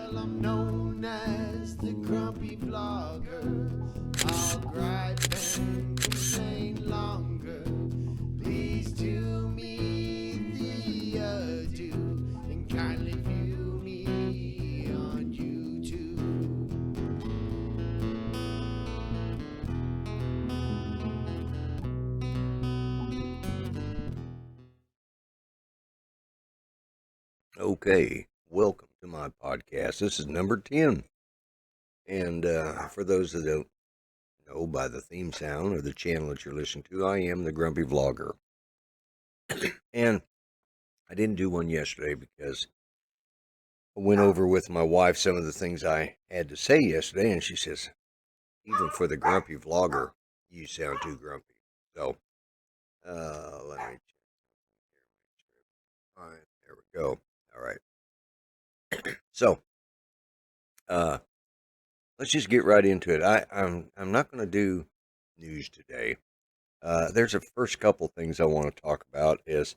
Well, I'm known as the grumpy vlogger. I'll gripe and complain longer. Please do me the adieu and kindly view me on YouTube. Okay, welcome to my podcast. This is number 10. And for those that don't know by the theme sound or the channel that you're listening to, I am the Grumpy Vlogger. And I didn't do one yesterday because I went over with my wife some of the things I had to say yesterday, and she says, even for the Grumpy Vlogger, you sound too grumpy. So, let me check. All right, there we go. All right. So, uh, let's just get right into it. I'm not going to do news today. There's a first couple things I want to talk about is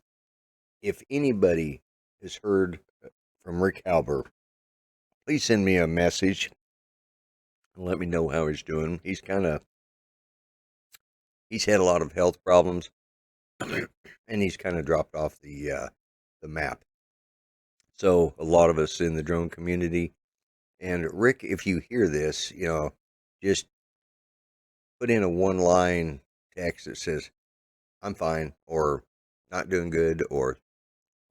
if anybody has heard from Rick Halber, please send me a message and let me know how he's doing. He's had a lot of health problems and he's kind of dropped off the map. So a lot of us in the drone community, and Rick, if you hear this, just put in a one line text that says, I'm fine, or not doing good, or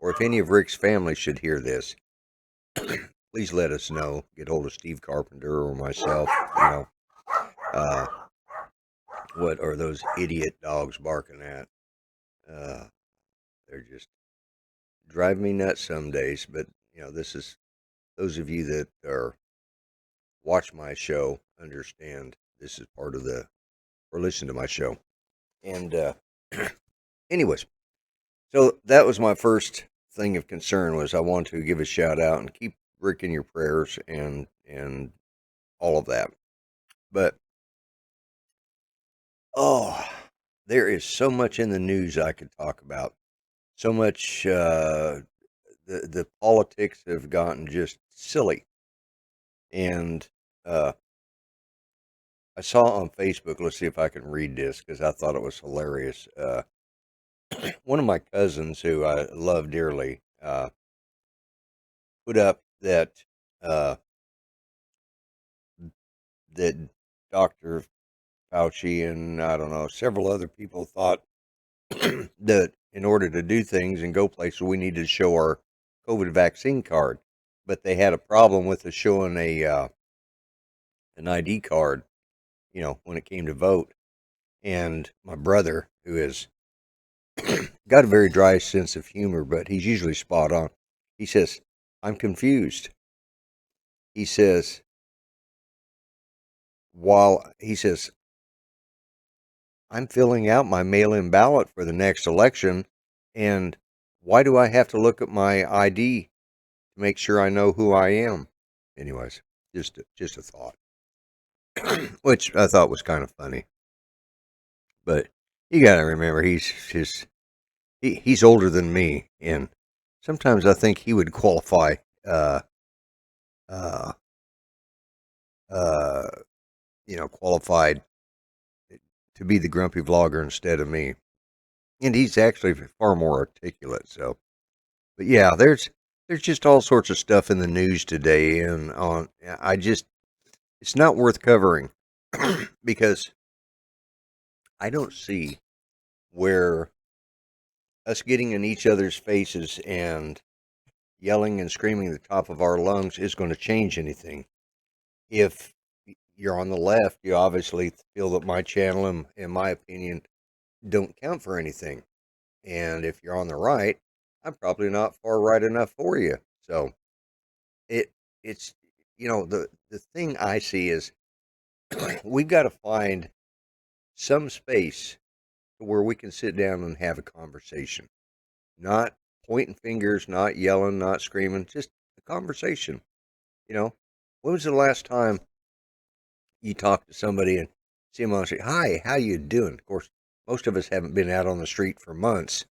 if any of Rick's family should hear this, please let us know. Get hold of Steve Carpenter or myself. Uh, what are those idiot dogs barking at? They're just drive me nuts some days. But this is those of you that are watch my show understand this is part of or listen to my show. And anyways, so that was my first thing of concern was I want to give a shout out and keep Rick in your prayers and all of that. But oh, there is so much in the news I could talk about. So much the politics have gotten just silly. And I saw on Facebook, let's see if I can read this because I thought it was hilarious. One of my cousins who I love dearly put up uh, that Dr. Fauci and I don't know, several other people thought that in order to do things and go places, we needed to show our COVID vaccine card. But they had a problem with us showing an ID card, when it came to vote. And my brother, who has got a very dry sense of humor, but he's usually spot on, he says, I'm confused. He says, he says, I'm filling out my mail in ballot for the next election, and why do I have to look at my ID to make sure I know who I am? Anyways, just a thought, which I thought was kind of funny. But you got to remember, he's older than me, and sometimes I think he would qualify uh, uh, qualified to be the grumpy vlogger instead of me. And he's actually far more articulate. So, but yeah, there's just all sorts of stuff in the news today, and it's not worth covering because I don't see where us getting in each other's faces and yelling and screaming at the top of our lungs is going to change anything. If you're on the left, you obviously feel that my channel and, in my opinion, don't count for anything. And if you're on the right, I'm probably not far right enough for you. So it's the thing I see is we've got to find some space where we can sit down and have a conversation. Not pointing fingers, not yelling, not screaming, just a conversation. When was the last time you talked to somebody and see them on the street? Hi, how you doing? Of course, most of us haven't been out on the street for months.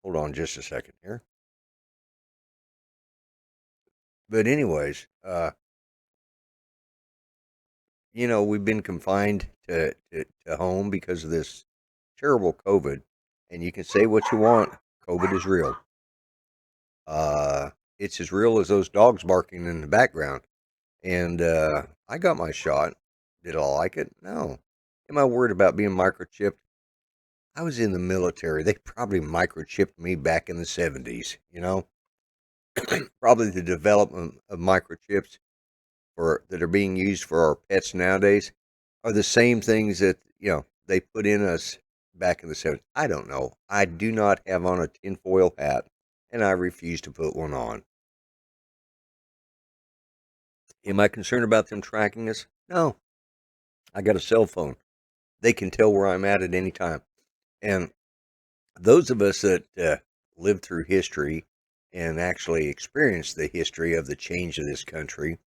Hold on just a second here. But anyways, we've been confined to home because of this terrible COVID, and you can say what you want. COVID is real. Uh, it's as real as those dogs barking in the background. And I got my shot. Did I like it? No. Am I worried about being microchipped? I was in the military. They probably microchipped me back in the 70s, Probably the development of microchips that are being used for our pets nowadays are the same things that, they put in us back in the 70s. I don't know. I do not have on a tinfoil hat, and I refuse to put one on. Am I concerned about them tracking us? No. I got a cell phone. They can tell where I'm at any time. And those of us that lived through history and actually experienced the history of the change of this country,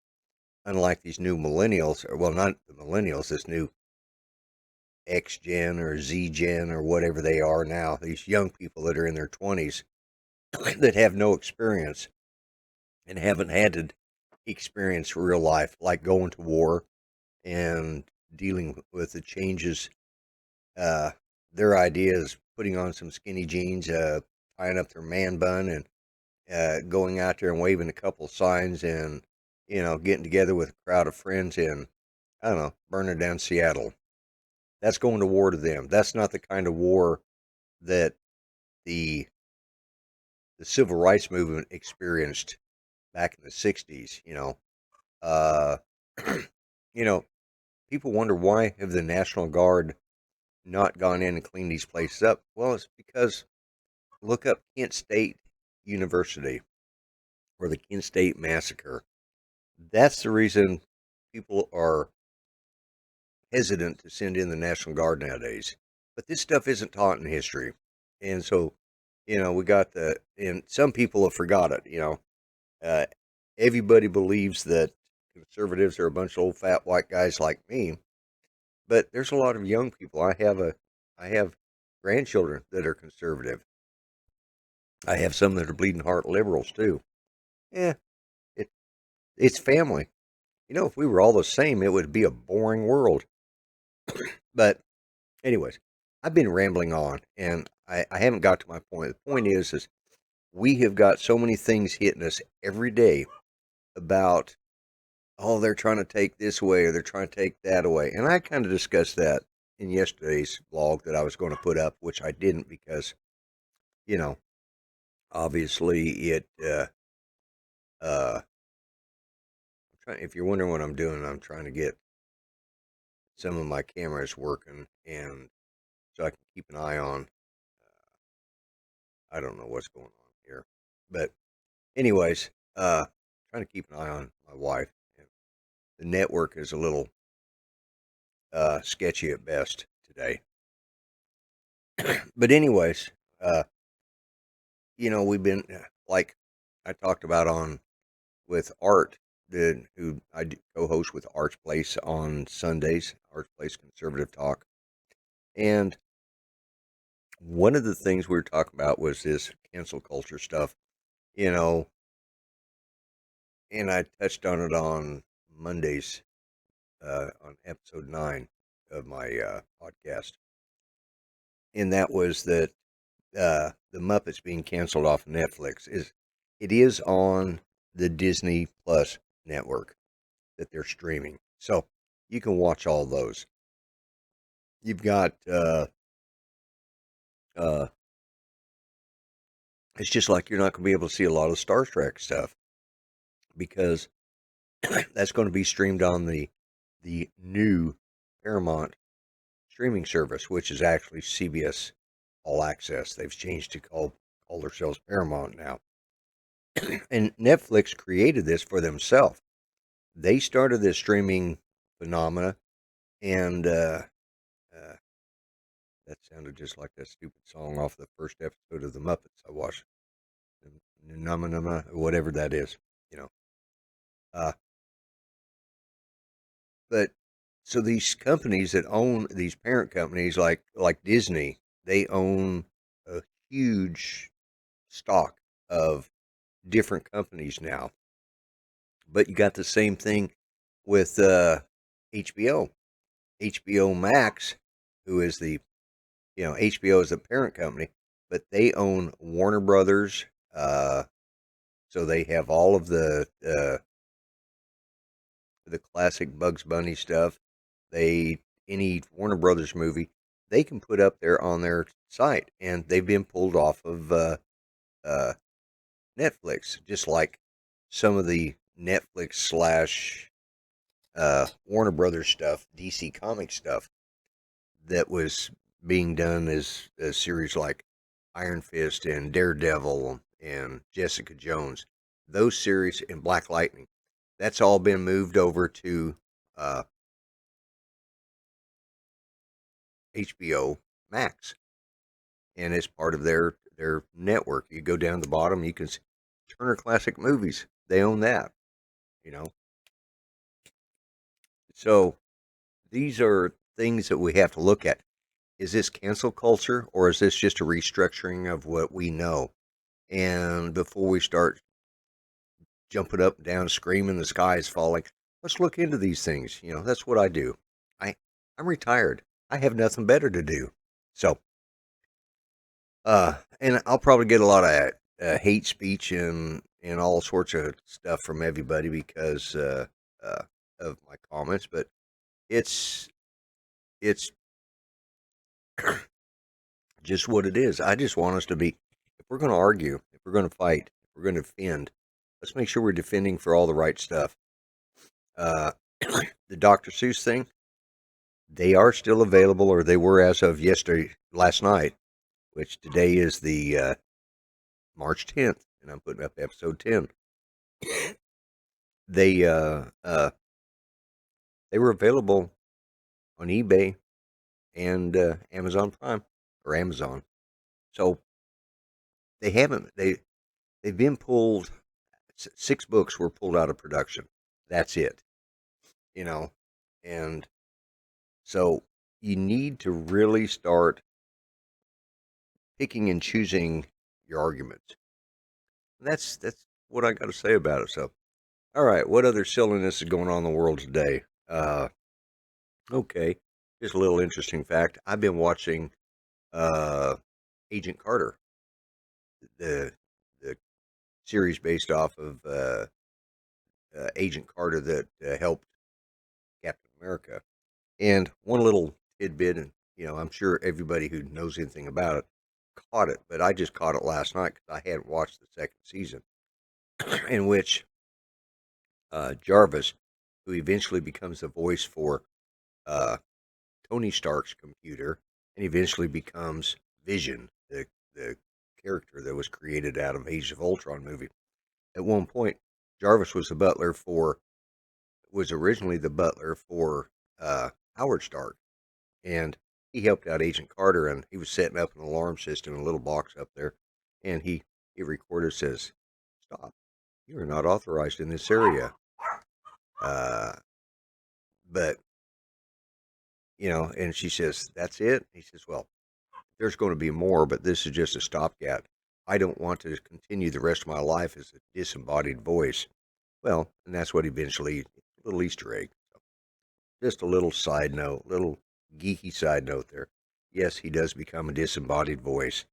unlike these new millennials, or well, not the millennials, this new X Gen or Z Gen or whatever they are now, these young people that are in their 20s that have no experience and haven't had to experience real life, like going to war and dealing with the changes. Their idea is putting on some skinny jeans, tying up their man bun, and going out there and waving a couple signs and, getting together with a crowd of friends and, I don't know, burning down Seattle. That's going to war to them. That's not the kind of war that the the civil rights movement experienced back in the 60s, Uh, you know, people wonder, why have the National Guard not gone in and cleaned these places up? Well, it's because look up Kent State University or the Kent State Massacre. That's the reason people are hesitant to send in the National Guard nowadays. But this stuff isn't taught in history. And so, we got and some people have forgot it, Uh, everybody believes that conservatives are a bunch of old fat white guys like me, but there's a lot of young people. I have grandchildren that are conservative. I have some that are bleeding heart liberals too. Yeah, it it's family. If we were all the same, it would be a boring world. But anyways, I've been rambling on, and I haven't got to my point. The point is we have got so many things hitting us every day about, oh, they're trying to take this away or they're trying to take that away. And I kind of discussed that in yesterday's vlog that I was going to put up, which I didn't because, you know, obviously uh, if you're wondering what I'm doing, I'm trying to get some of my cameras working and so I can keep an eye on, I don't know what's going on here. But anyways, trying to keep an eye on my wife. The network is a little sketchy at best today. But anyways, uh, we've been like I talked about on with Art, who co-host with Art's Place on Sundays, Art's Place Conservative Talk, and one of the things we were talking about was this cancel culture stuff, you know, and I touched on it on Mondays, on episode 9 of my podcast, and that was that the Muppets being canceled off Netflix is on the Disney Plus network that they're streaming. So you can watch all those. You've got uh it's just like you're not going to be able to see a lot of Star Trek stuff because that's going to be streamed on the new Paramount streaming service, which is actually CBS All Access. They've changed to call themselves Paramount now. And Netflix created this for themselves. They started this streaming phenomena, and uh, that sounded just like that stupid song off the first episode of the Muppets I watched, Nama Nama, whatever that is, you know. Uh, but so these companies that own these parent companies, like Disney, they own a huge stock of different companies now, But you got the same thing with HBO. HBO Max, who is HBO is the parent company, but they own Warner Brothers. So they have all of the classic Bugs Bunny stuff. Any Warner Brothers movie they can put up there on their site, and they've been pulled off of uh, Netflix, just like some of the Netflix slash Warner Brothers stuff, DC Comics stuff that was being done as a series like Iron Fist and Daredevil and Jessica Jones. Those series and Black Lightning, that's all been moved over to uh, HBO Max, and it's part of their network. You go down the bottom, you can see Turner Classic Movies. They own that, you know. So these are things that we have to look at. Is this cancel culture, or is this just a restructuring of what we know? And before we start jumping up and down, screaming the sky is falling, let's look into these things. That's what I do. I I'm retired. I have nothing better to do. So, and I'll probably get a lot of hate speech and all sorts of stuff from everybody because uh, of my comments, but it's it's just what it is. I just want us to be, if we're going to argue, if we're going to fight, if we're going to defend, let's make sure we're defending for all the right stuff. Uh, the Dr. Seuss thing, they are still available, or they were as of last night, which today is the March 10th, and I'm putting up episode 10. They they were available on eBay and Amazon Prime or Amazon. So they've been pulled. 6 books were pulled out of production. That's it, you know, and so you need to really start picking and choosing your arguments. That's what I got to say about it. So, all right, what other silliness is going on in the world today? Okay, just a little interesting fact. I've been watching uh, Agent Carter, the the series based off of Agent Carter that helped Captain America. And one little tidbit, and I'm sure everybody who knows anything about it caught it, but I just caught it last night because I hadn't watched the second season, in which Jarvis, who eventually becomes the voice for uh, Tony Stark's computer, and eventually becomes Vision, the character that was created out of Age of Ultron movie. At one point, Jarvis was originally the butler for Howard Stark, and he helped out Agent Carter, and he was setting up an alarm system in a little box up there, and he recorded, says, "Stop! You are not authorized in this area." Uh, but and she says, "That's it." He says, "Well, there's going to be more, but this is just a stopgap. I don't want to continue the rest of my life as a disembodied voice." Well, and that's what eventually, little Easter egg. Just a little side note, little geeky side note there. Yes, he does become a disembodied voice.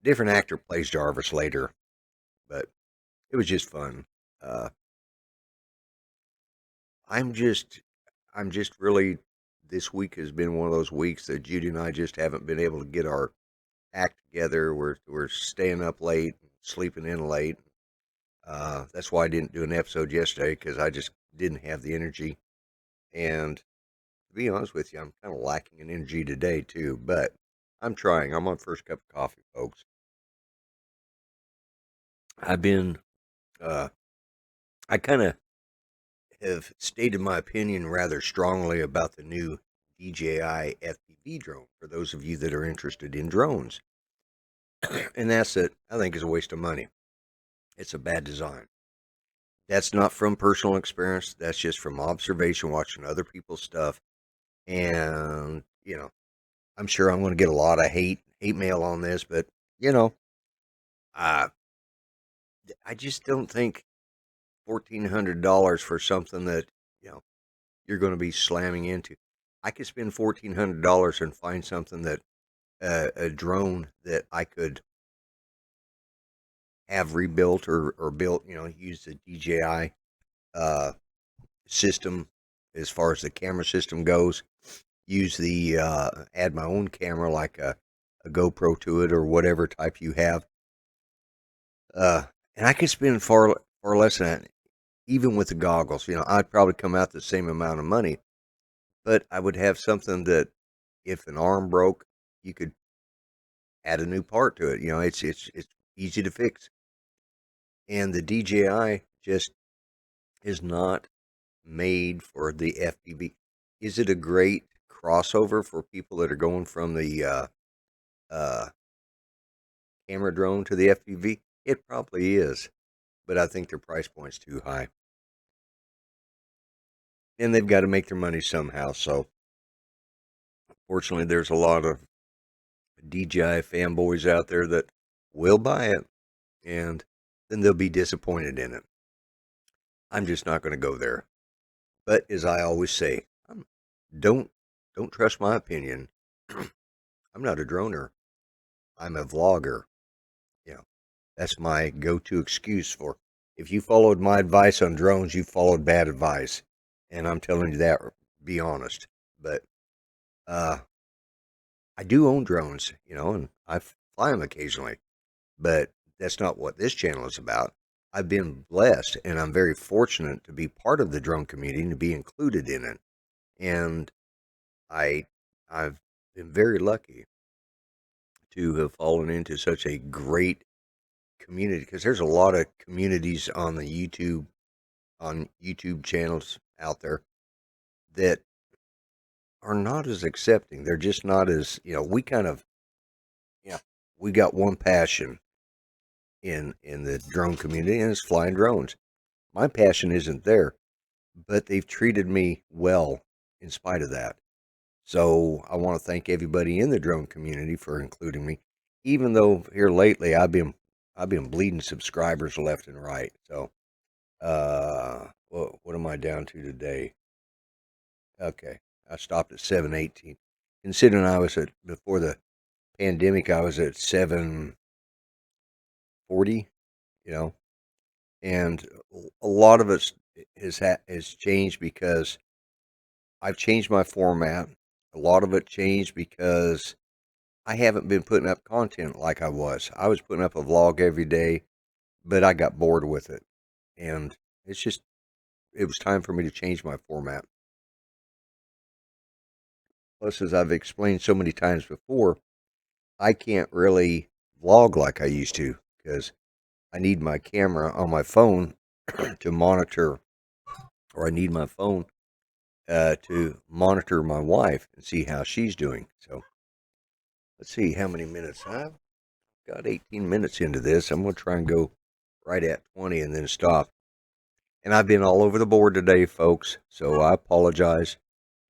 Different actor plays Jarvis later, but it was just fun. Uh, I'm just, I'm just really. This week has been one of those weeks that Judy and I just haven't been able to get our act together. We're staying up late, sleeping in late. That's why I didn't do an episode yesterday because I just didn't have the energy. And to be honest with you, I'm kind of lacking in energy today too. But I'm trying. I'm on first cup of coffee, folks. I've been. I kind of have stated my opinion rather strongly about the new DJI FPV drone. For those of you that are interested in drones, and that's it. I think is a waste of money. It's a bad design. That's not from personal experience. That's just from observation, watching other people's stuff. And, I'm sure I'm going to get a lot of hate mail on this, but, you know, uh, I just don't think $1,400 for something that, you know, you're going to be slamming into. I could spend $1,400 and find something that, a drone that I could have rebuilt or built, use the DJI uh, system as far as the camera system goes. Use the add my own camera like a GoPro to it or whatever type you have. And I could spend far less than that, even with the goggles. I'd probably come out the same amount of money, but I would have something that if an arm broke, you could add a new part to it. It's easy to fix. And the DJI just is not made for the FPV. Is it a great crossover for people that are going from the uh, camera drone to the FPV? It probably is, but I think their price point's too high. And they've got to make their money somehow. So, fortunately, there's a lot of DJI fanboys out there that will buy it, and then they'll be disappointed in it. I'm just not going to go there. But as I always say, don't trust my opinion. I'm not a droner. I'm a vlogger. That's my go-to excuse for if you followed my advice on drones, you followed bad advice. And I'm telling you that, be honest. But I do own drones, and I fly them occasionally. But that's not what this channel is about. I've been blessed and I'm very fortunate to be part of the drone community and to be included in it. And I've been very lucky to have fallen into such a great community, because there's a lot of communities on YouTube channels out there that are not as accepting. They're just not as, we kind of, we got one passion in the drone community, and it's flying drones. My passion isn't there, but they've treated me well in spite of that. So I want to thank everybody in the drone community for including me, even though here lately I've been bleeding subscribers left and right. So what am I down to today? Okay, I stopped at 718. Considering I was before the pandemic, I was at 740. And a lot of it has changed because I've changed my format. A lot of it changed because I haven't been putting up content like I was. I was putting up a vlog every day, but I got bored with it. And it was time for me to change my format. Plus, as I've explained so many times before, I can't really vlog like I used to because I need my camera on my phone to monitor, or I need my phone to monitor my wife and see how she's doing. So let's see how many minutes I've got. 18 minutes into this. I'm going to try and go right at 20 and then stop. And I've been all over the board today, folks, so I apologize.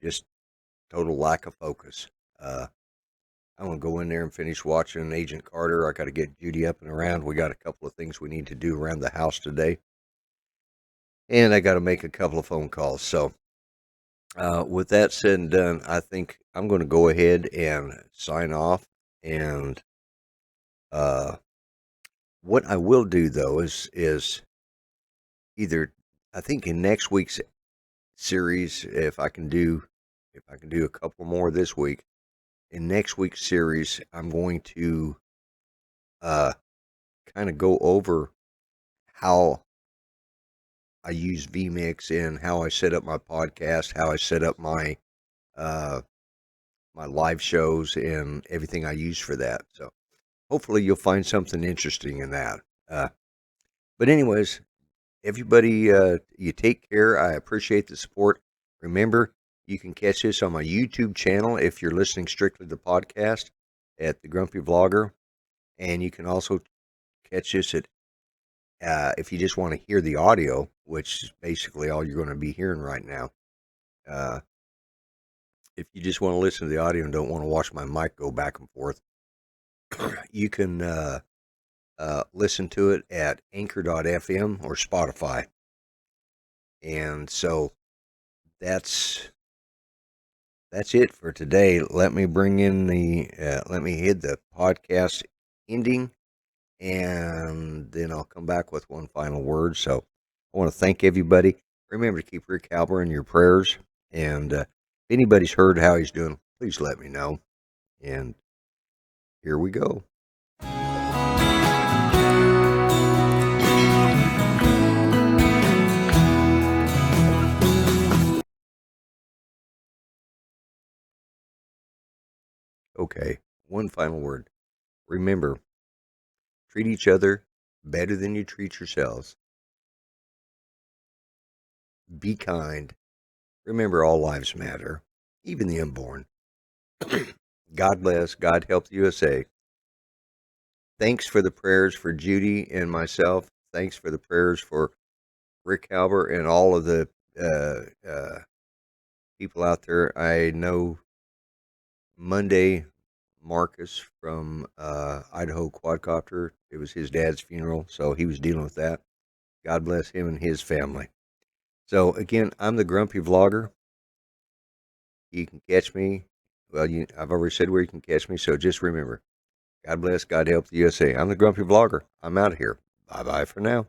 Just total lack of focus. I'm going to go in there and finish watching Agent Carter. I got to get Judy up and around. We got a couple of things we need to do around the house today. And I got to make a couple of phone calls. So with that said and done, I think I'm going to go ahead and sign off. And what I will do, though, is either, I think in next week's series, if I can do a couple more this week, in next week's series, I'm going to kind of go over how I use vMix and how I set up my podcast, how I set up my my live shows and everything I use for that. So hopefully you'll find something interesting in that. But anyways, everybody, you take care. I appreciate the support. Remember, you can catch this on my YouTube channel if you're listening strictly to the podcast at The Grumpy Vlogger. And you can also catch this at, if you just want to hear the audio, which is basically all you're going to be hearing right now. If you just want to listen to the audio and don't want to watch my mic go back and forth, you can listen to it at anchor.fm or Spotify. And so that's it for today. Let me let me hit the podcast ending, and then I'll come back with one final word. So I want to thank everybody. Remember to keep Rick Halber in your prayers. And if anybody's heard how he's doing, please let me know. And here we go. Okay, one final word. Remember, treat each other better than you treat yourselves. Be kind. Remember, all lives matter, even the unborn. God bless. God help the USA. Thanks for the prayers for Judy and myself. Thanks for the prayers for Rick Halber and all of the people out there. I know Monday Marcus from Idaho Quadcopter. It was his dad's funeral, so he was dealing with that. God bless him and his family. So again, I'm the Grumpy Vlogger. You can catch me. Well, I've already said where you can catch me, so just remember, God bless, God help the USA. I'm the Grumpy Vlogger. I'm out of here. Bye-bye for now.